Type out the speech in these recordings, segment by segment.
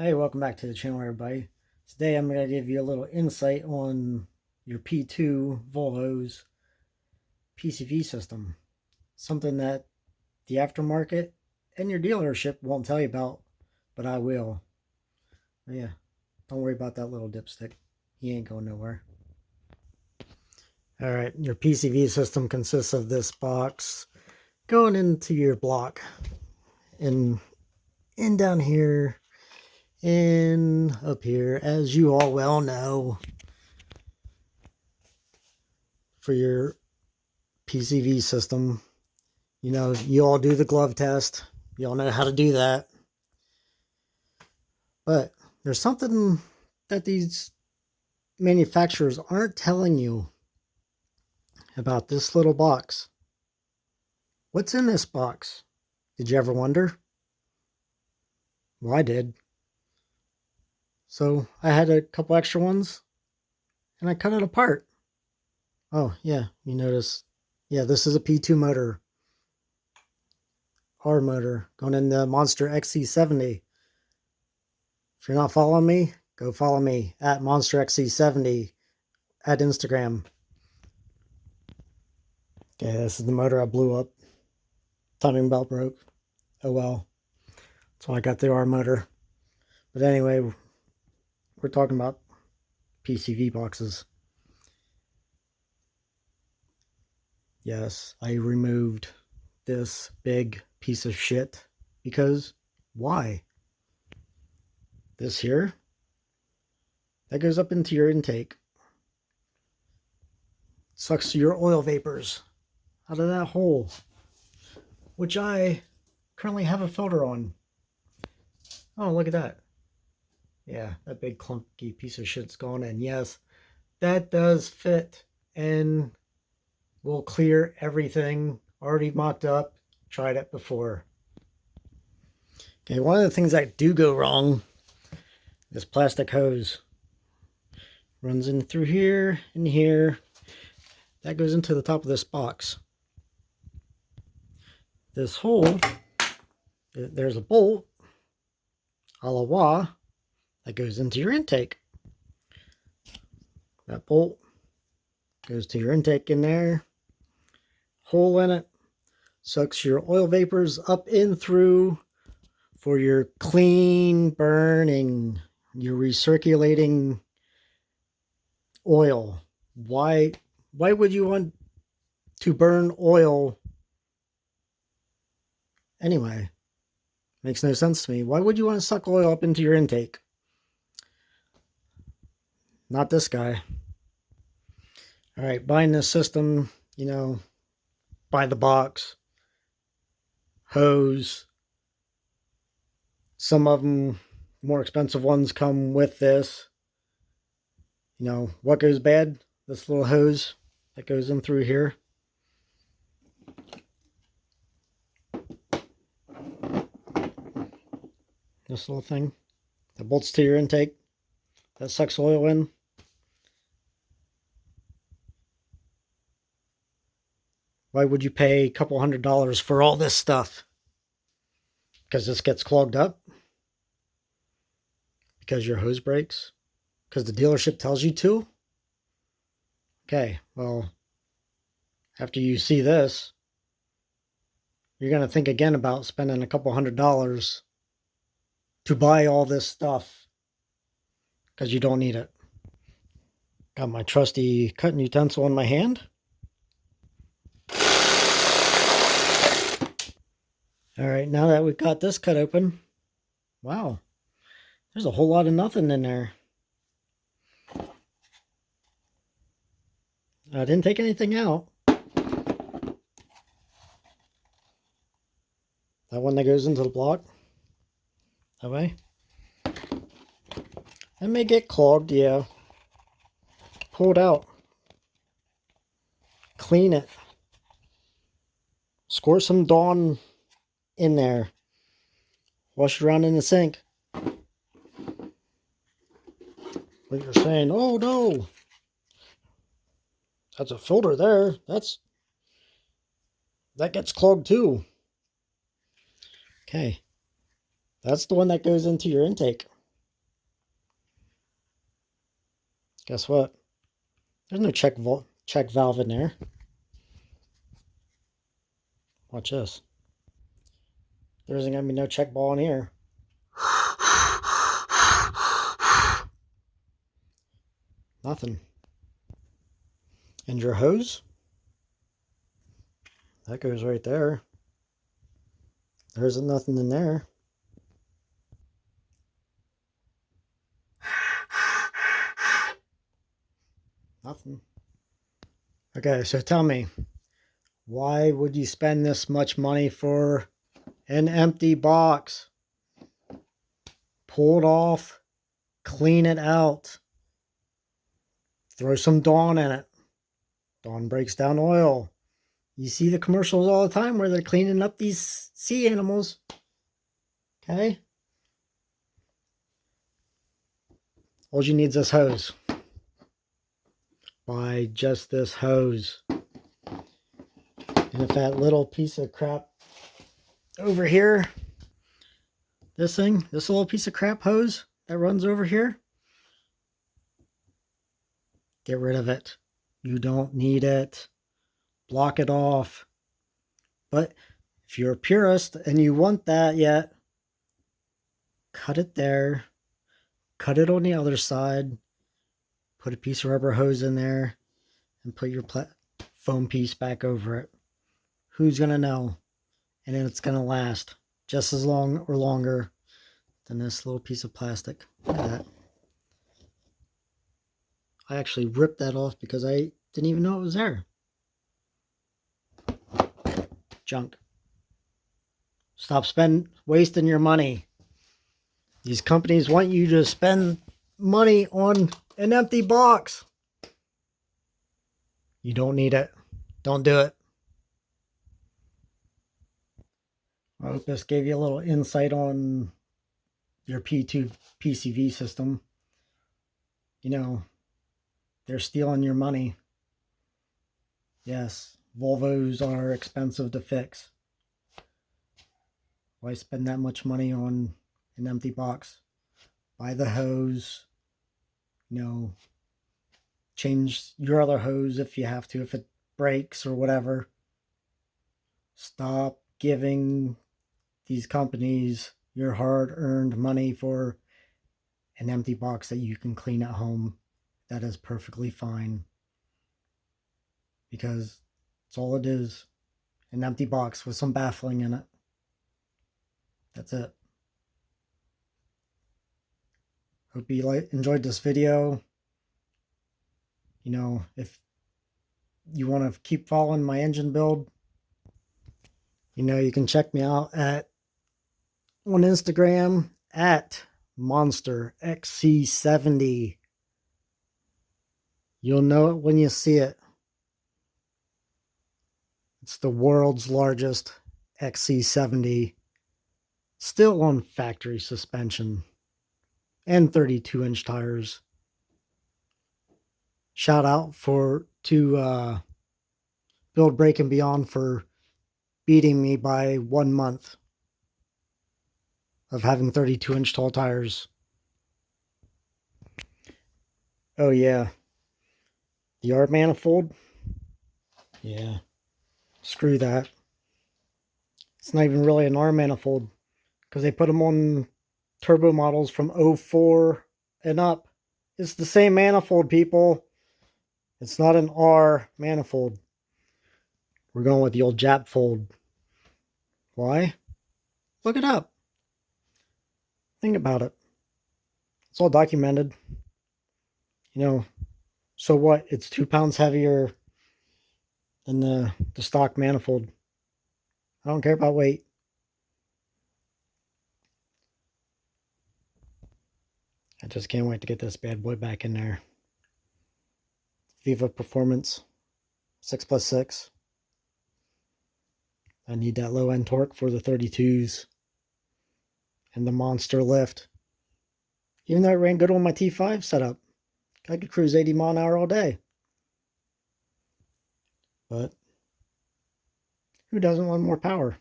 Hey, welcome back to the channel, everybody. Today I'm going to give you a little insight on your P2 Volvo's PCV system. Something that the aftermarket and your dealership won't tell you about, but I will. But yeah, don't worry about that little dipstick. He ain't going nowhere. Alright, your PCV system consists of this box going into your block. And down here and up here, as you all well know, for your PCV system, you know, you all do the glove test. You all know how to do that. But there's something that these manufacturers aren't telling you about this little box. What's in this box? Did you ever wonder? Well, I did. So I had a couple extra ones and I cut it apart. Oh, yeah, you notice. Yeah, this is a P2 motor. R motor going in the Monster XC70. If you're not following me, go follow me at Monster XC70 at Instagram. Okay, this is the motor I blew up. Timing belt broke. Oh well. So I got the R motor. But anyway, we're talking about PCV boxes. Yes, I removed this big piece of shit because why? This here, that goes up into your intake. Sucks your oil vapors out of that hole, which I currently have a filter on. Oh, look at that. Yeah, that big clunky piece of shit's gone in. Yes, that does fit and will clear everything. Already mocked up. Tried it before. Okay, one of the things that do go wrong, this plastic hose runs in through here and here. That goes into the top of this box. This hole, there's a bolt, a la wah, that goes into your intake. That bolt goes to your intake in there. Hole in it. Sucks your oil vapors up in through for your clean burning, your recirculating oil. Why would you want to burn oil anyway? Makes no sense to me. Why would you want to suck oil up into your intake? Not this guy. All right, buying this system, you know, buy the box, hose. Some of them, more expensive ones, come with this. You know, what goes bad? This little hose that goes in through here. This little thing that bolts to your intake, that sucks oil in. Why would you pay a couple $100 for all this stuff? Because this gets clogged up? Because your hose breaks? Because the dealership tells you to? Okay, well, after you see this, you're going to think again about spending a couple $100 to buy all this stuff because you don't need it. Got my trusty cutting utensil in my hand. All right, now that we've got this cut open, wow, there's a whole lot of nothing in there. I didn't take anything out. That one that goes into the block, that way. It may get clogged, yeah. Pull it out. Clean it. Squirt some Dawn in there. Wash it around in the sink. But you're saying, oh no, that's a filter there. That gets clogged too. Okay. That's the one that goes into your intake. Guess what? There's no check valve in there. Watch this. There isn't going to be no check ball in here. Nothing. And your hose? That goes right there. There isn't nothing in there. Nothing. Okay, so tell me, why would you spend this much money for an empty box? Pull it off, clean it out, throw some Dawn in it. Dawn breaks down oil. You see the commercials all the time where they're cleaning up these sea animals. Okay? All you need is this hose. Buy just this hose. And if that little piece of crap over here, this little piece of crap hose that runs over here, get rid of it. You don't need it. Block it off. But if you're a purist and you want that yet, cut it there. Cut it on the other side. Put a piece of rubber hose in there and put your foam piece back over it. Who's going to know? And then it's going to last just as long or longer than this little piece of plastic. Look at that. I actually ripped that off because I didn't even know it was there. Junk. Stop wasting your money. These companies want you to spend money on an empty box. You don't need it. Don't do it. I hope this gave you a little insight on your P2 PCV system. You know, they're stealing your money. Yes, Volvos are expensive to fix. Why spend that much money on an empty box? Buy the hose. You know, change your other hose if you have to, if it breaks or whatever. Stop giving these companies your hard-earned money for an empty box that you can clean at home. That is perfectly fine. Because it's all it is. An empty box with some baffling in it. That's it. Hope you enjoyed this video. You know, if you want to keep following my engine build, you know, you can check me out on Instagram at monsterxc70. You'll know it when you see it. It's the world's largest XC70, still on factory suspension and 32-inch tires. Shout out to Build Break and Beyond for beating me by 1 month of having 32-inch tall tires. Oh yeah, the R manifold. Yeah, screw that. It's not even really an R manifold because they put them on turbo models from 04 and up. It's the same manifold, people. It's not an R manifold. We're going with the old Jap fold. Why? Look it up. Think about it. It's all documented. You know, so what? It's 2 pounds heavier than the stock manifold. I don't care about weight. I just can't wait to get this bad boy back in there. Viva Performance 6+6. I need that low end torque for the 32s and the monster lift. Even though it ran good on my T5 setup, I could cruise 80 mile an hour all day. But who doesn't want more power?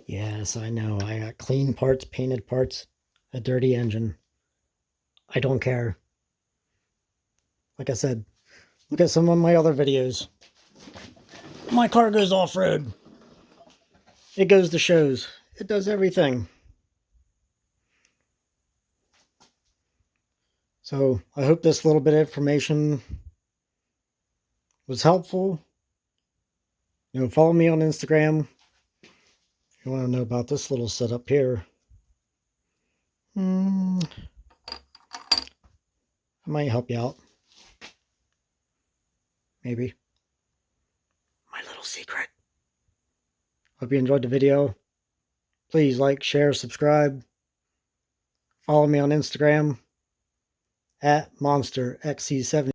Yes, I know. I got clean parts, painted parts, a dirty engine. I don't care. Like I said, look at some of my other videos. My car goes off-road. It goes to shows. It does everything. So I hope this little bit of information was helpful. Follow me on Instagram if you want to know about this little setup here. I might help you out. Maybe. My little secret. Hope you enjoyed the video. Please like, share, subscribe. Follow me on Instagram at MonsterXC7.